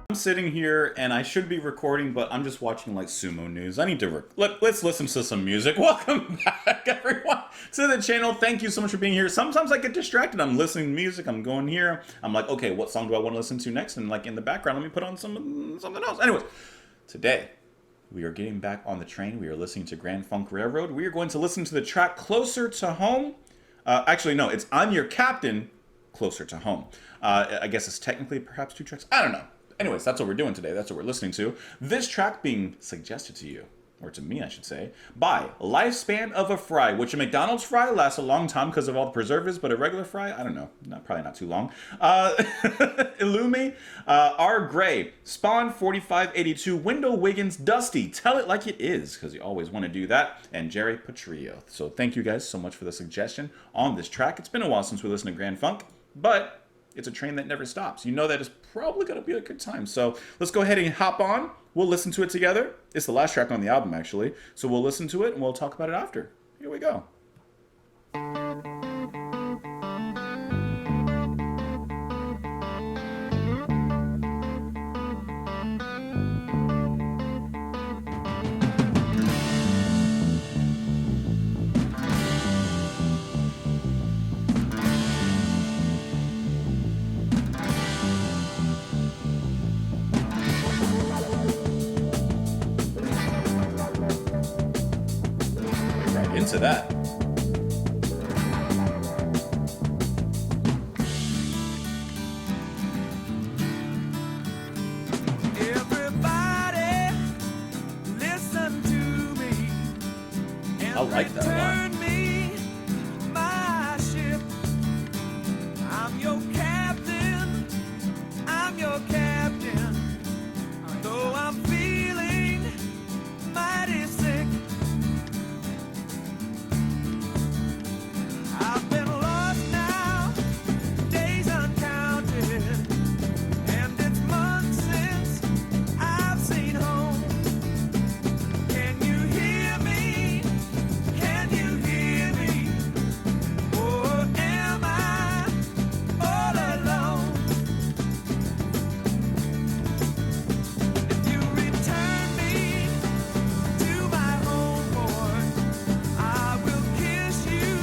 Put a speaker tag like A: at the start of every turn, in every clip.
A: I'm sitting here and I should be recording, but I'm just watching like sumo news. I need to let's listen to some music. Welcome back, everyone, to the channel. Thank you so much for being here. Sometimes I get distracted. I'm listening to music. I'm going here. I'm like, okay, what song do I want to listen to next? And like in the background, let me put on something else. Anyways, today we are getting back on the train. We are listening to Grand Funk Railroad. We are going to listen to the track Closer to Home. Actually, no, it's I'm Your Captain, Closer to Home. I guess it's technically perhaps two tracks. I don't know. Anyways, that's what we're doing today. That's what we're listening to. This track being suggested to you, or to me, I should say, by Lifespan of a Fry, which a McDonald's fry lasts a long time because of all the preservatives, but a regular fry, I don't know, probably not too long. Illumi, R. Gray, Spawn 4582, Window Wiggins, Dusty, Tell It Like It Is, because you always want to do that, and Jerry Petrillo. So thank you guys so much for the suggestion on this track. It's been a while since we listened to Grand Funk, but it's a train that never stops. You know that is probably going to be a good time. So let's go ahead and hop on. We'll listen to it together. It's the last track on the album, actually. So we'll listen to it and we'll talk about it after. Here we go. Into that.
B: Everybody, listen to me.
A: I like that line.
B: Turn me my ship. I'm your captain. I'm your captain. Though I'm feeling mighty sick. I've been lost now, days uncounted, and it's months since I've seen home. Can you hear me? Can you hear me? Or am I all alone? If you return me to my home port, I will kiss you,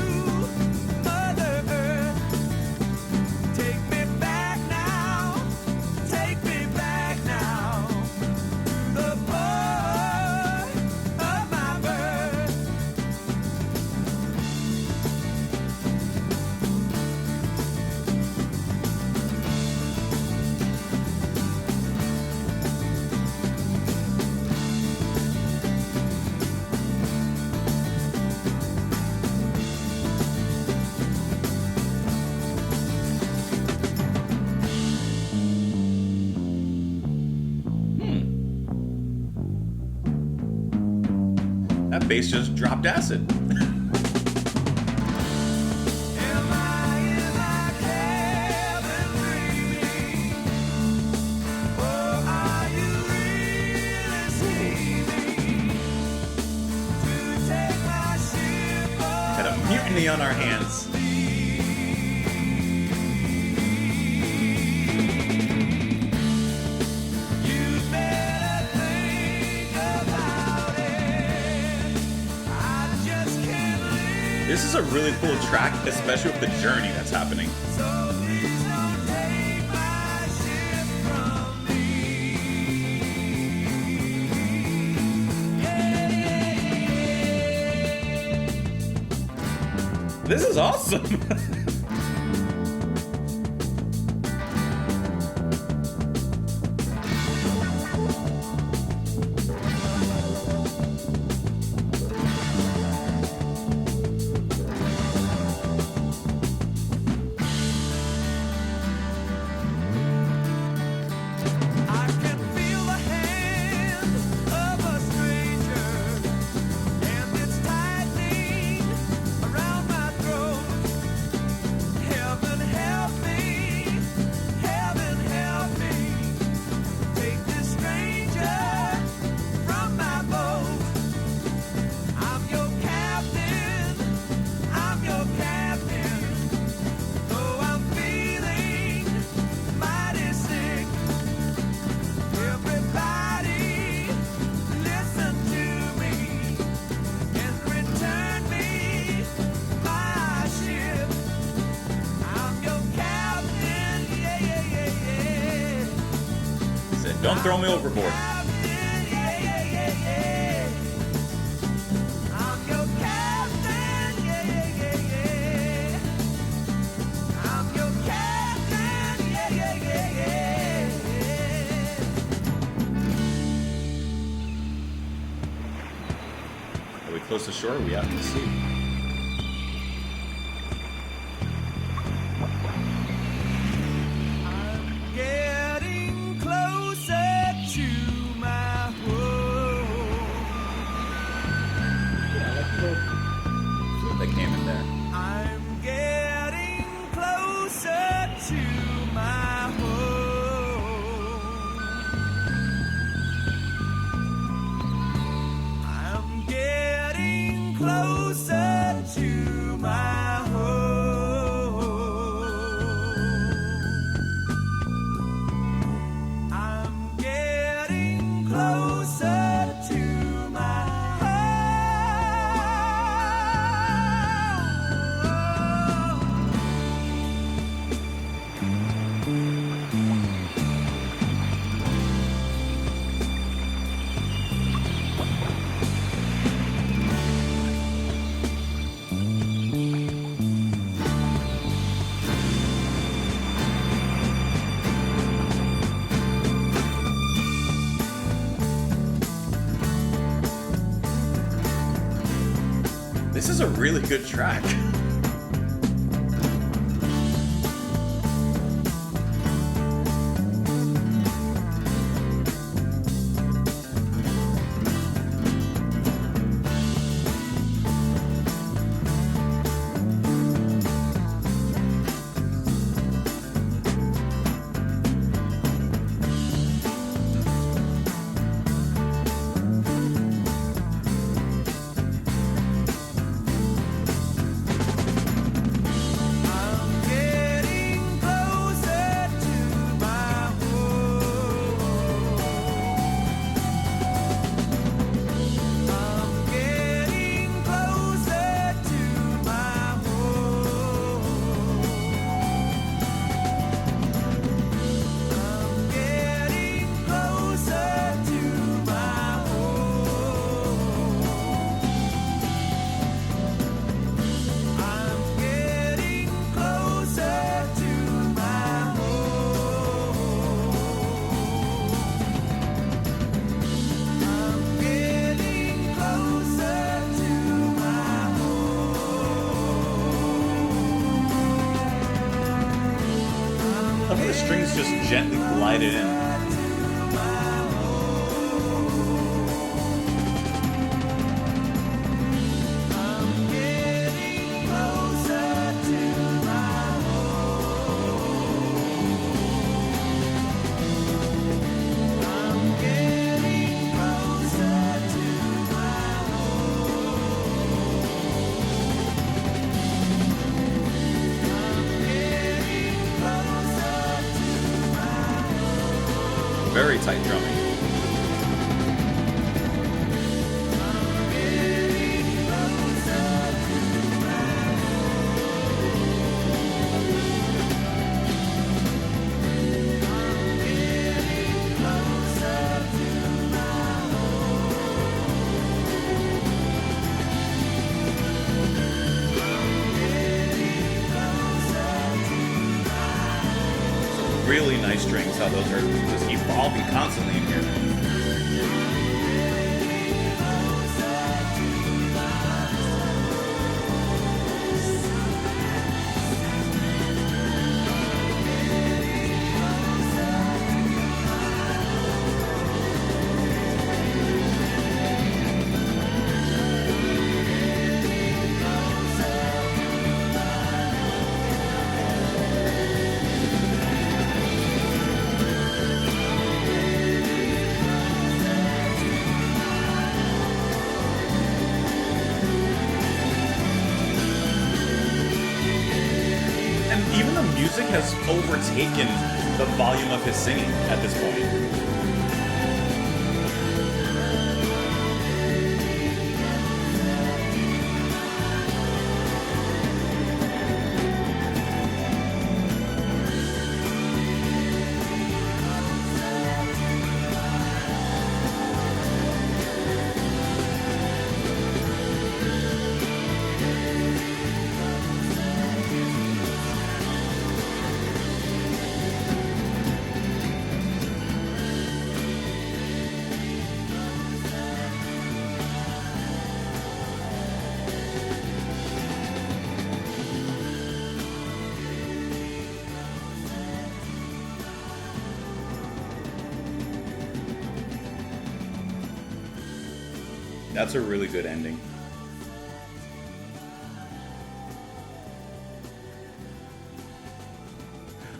B: Mother Earth. Take me back now, take me back now, the port of my birth.
A: That bass just dropped acid.
B: Am I in my cabin dreaming? Or are you really seeming to take my ship
A: Had a mutiny on our hands.
B: You'd better think about it. I just can't live,
A: This is a really cool track, especially with the journey that's happening.
B: so please don't take my ship from me.
A: This is awesome.
B: I can feel the hand of a stranger, and it's tightening around my throat.
A: throw me overboard. Are we close to shore? Are we out to sea?
B: Getting closer to my home.
A: Yeah, I like the little flute that came in there.
B: I'm getting closer to my home. I'm getting closer to my home. I'm getting closer to my
A: This is a really good track.
B: I'm getting closer to my home. I'm getting closer to my home. I'm getting closer to my home. I'm getting closer to my
A: Look at the strings just gently glided in. Very tight drumming. Really nice strings, how those are just evolving constantly in here. Even the music has overtaken the volume of his singing at this point. That's a really good ending.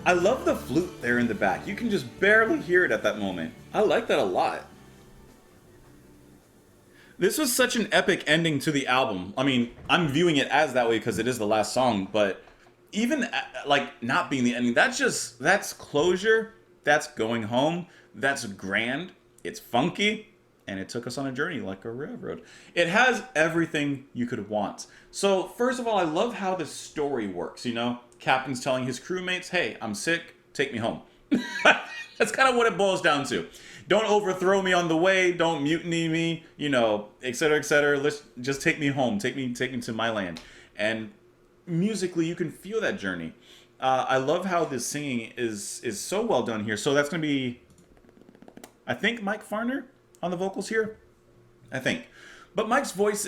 A: I love the flute there in the back. You can just barely hear it at that moment. I like that a lot. This was such an epic ending to the album. I mean, I'm viewing it as that way because it is the last song, but even like not being the ending, that's closure. That's going home. That's grand. It's funky, and it took us on a journey like a railroad. It has everything you could want. So first of all, I love how the story works. You know, Captain's telling his crewmates, "Hey, I'm sick. Take me home." That's kind of what it boils down to. Don't overthrow me on the way. Don't mutiny me. You know, et cetera, et cetera. Let's just take me home. Take me to my land. And musically, you can feel that journey. I love how the singing is so well done here. So that's going to be, I think, Mike Farner on the vocals here. I think. But Mike's voice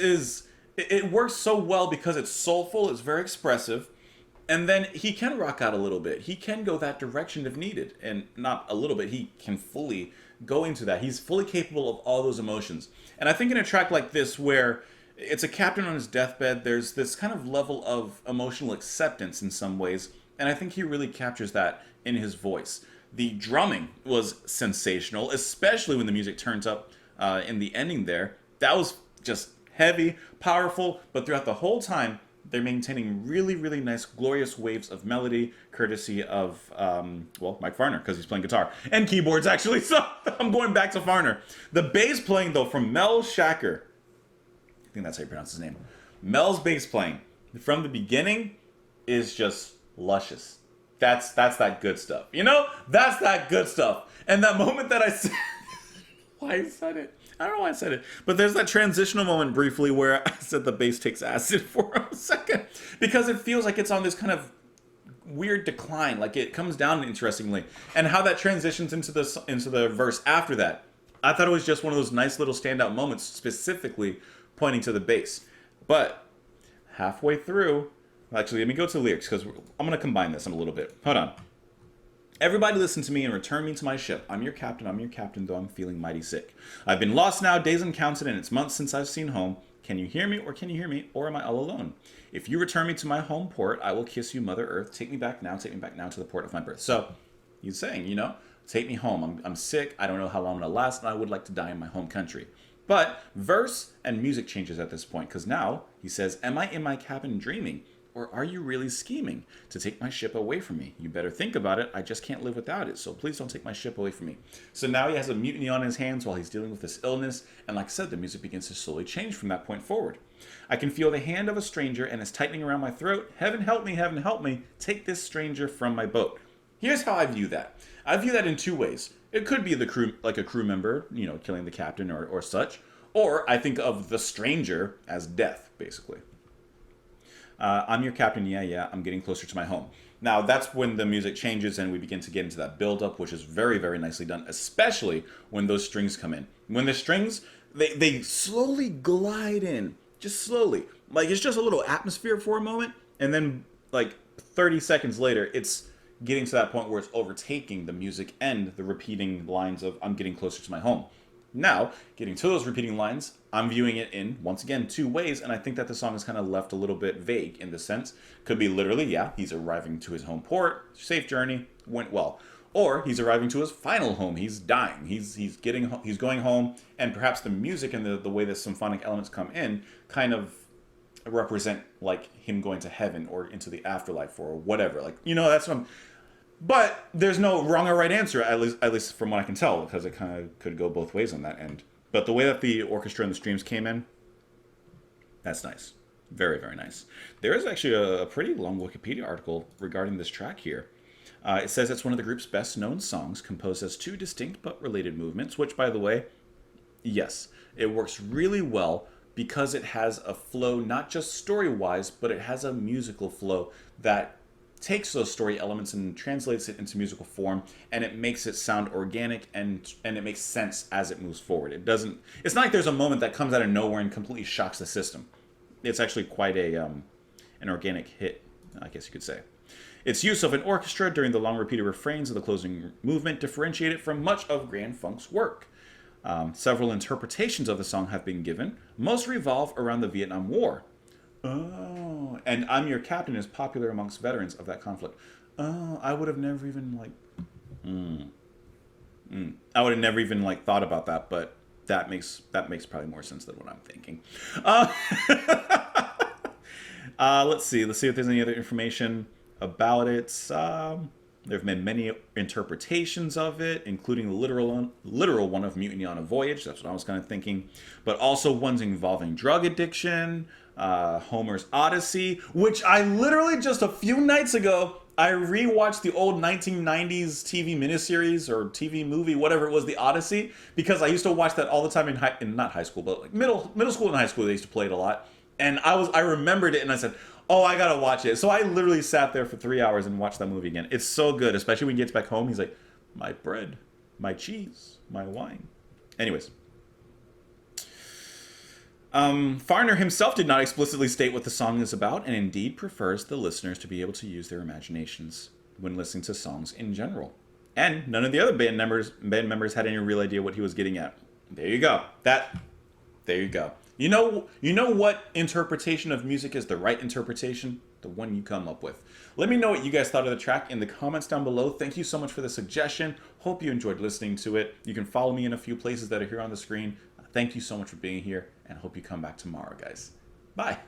A: it works so well because it's soulful. It's very expressive. And then he can rock out a little bit. He can go that direction if needed. And not a little bit. He can fully go into that. He's fully capable of all those emotions. And I think in a track like this where it's a captain on his deathbed, there's this kind of level of emotional acceptance in some ways. And I think he really captures that in his voice. The drumming was sensational, especially when the music turns up in the ending there. That was just heavy, powerful, but throughout the whole time, they're maintaining really, really nice, glorious waves of melody, courtesy of, Mike Farner, because he's playing guitar. And keyboards, actually, so I'm going back to Farner. The bass playing, though, from Mel Shacker. I think that's how you pronounce his name. Mel's bass playing, from the beginning, is just luscious. That's that good stuff. You know? That's that good stuff. And that moment that I said... why I said it. I don't know why I said it. But there's that transitional moment briefly where I said the bass takes acid for a second. Because it feels like it's on this kind of weird decline. Like it comes down interestingly. And how that transitions into the verse after that. I thought it was just one of those nice little standout moments specifically pointing to the bass. But halfway through... Actually, let me go to the lyrics because I'm going to combine this in a little bit. Hold on. Everybody listen to me and return me to my ship. I'm your captain, though I'm feeling mighty sick. I've been lost now, days uncounted, and it's months since I've seen home. Can you hear me, or am I all alone? If you return me to my home port, I will kiss you, Mother Earth. Take me back now to the port of my birth. So, he's saying, you know, take me home. I'm sick, I don't know how long I'm going to last, and I would like to die in my home country. But verse and music changes at this point, because now he says, am I in my cabin dreaming? Or are you really scheming to take my ship away from me? You better think about it. I just can't live without it, so please don't take my ship away from me. So now he has a mutiny on his hands while he's dealing with this illness, and like I said, the music begins to slowly change from that point forward. I can feel the hand of a stranger, and it's tightening around my throat. Heaven help me, take this stranger from my boat. Here's how I view that. I view that in two ways. It could be the crew, like a crew member, you know, killing the captain or such, or I think of the stranger as death, basically. I'm your captain, yeah, I'm getting closer to my home. Now, that's when the music changes and we begin to get into that build-up, which is very, very nicely done, especially when those strings come in. When the strings, they slowly glide in, just slowly. Like, it's just a little atmosphere for a moment, and then, like, 30 seconds later, it's getting to that point where it's overtaking the music and the repeating lines of, I'm getting closer to my home. Now, getting to those repeating lines, I'm viewing it in, once again, two ways, and I think that the song is kind of left a little bit vague in the sense. Could be literally, yeah, he's arriving to his home port, safe journey, went well. Or he's arriving to his final home, he's dying, he's going home, and perhaps the music and the way the symphonic elements come in kind of represent, like, him going to heaven or into the afterlife or whatever. Like, you know, that's what I'm... But there's no wrong or right answer, at least from what I can tell, because it kind of could go both ways on that end. But the way that the orchestra and the streams came in, that's nice. Very, very nice. There is actually a pretty long Wikipedia article regarding this track here. It says it's one of the group's best-known songs, composed as two distinct but related movements, which, by the way, yes, it works really well because it has a flow, not just story-wise, but it has a musical flow that takes those story elements and translates it into musical form, and it makes it sound organic and it makes sense as it moves forward. It's not like there's a moment that comes out of nowhere and completely shocks the system. It's actually quite an organic hit, I guess you could say. Its use of an orchestra during the long repeated refrains of the closing movement differentiate it from much of Grand Funk's work. Several interpretations of the song have been given. Most revolve around the Vietnam War. Oh, and I'm Your Captain is popular amongst veterans of that conflict. Oh, I would have never even like. I would have never even like thought about that, but that makes probably more sense than what I'm thinking. Let's see if there's any other information about it. There have been many interpretations of it, including the literal one of Mutiny on a Voyage. That's what I was kind of thinking. But also ones involving drug addiction, Homer's Odyssey, which I literally just a few nights ago, I rewatched the old 1990s TV miniseries or TV movie, whatever it was, The Odyssey, because I used to watch that all the time in not high school, but like middle school and high school. They used to play it a lot, and I remembered it, and I said, "Oh, I gotta watch it." So I literally sat there for 3 hours and watched that movie again. It's so good, especially when he gets back home. He's like, "My bread, my cheese, my wine." Anyways. Farner himself did not explicitly state what the song is about, and indeed prefers the listeners to be able to use their imaginations when listening to songs in general. And none of the other band members had any real idea what he was getting at. There you go. There you go. You know what interpretation of music is the right interpretation? The one you come up with. Let me know what you guys thought of the track in the comments down below. Thank you so much for the suggestion. Hope you enjoyed listening to it. You can follow me in a few places that are here on the screen. Thank you so much for being here, and I hope you come back tomorrow, guys. Bye.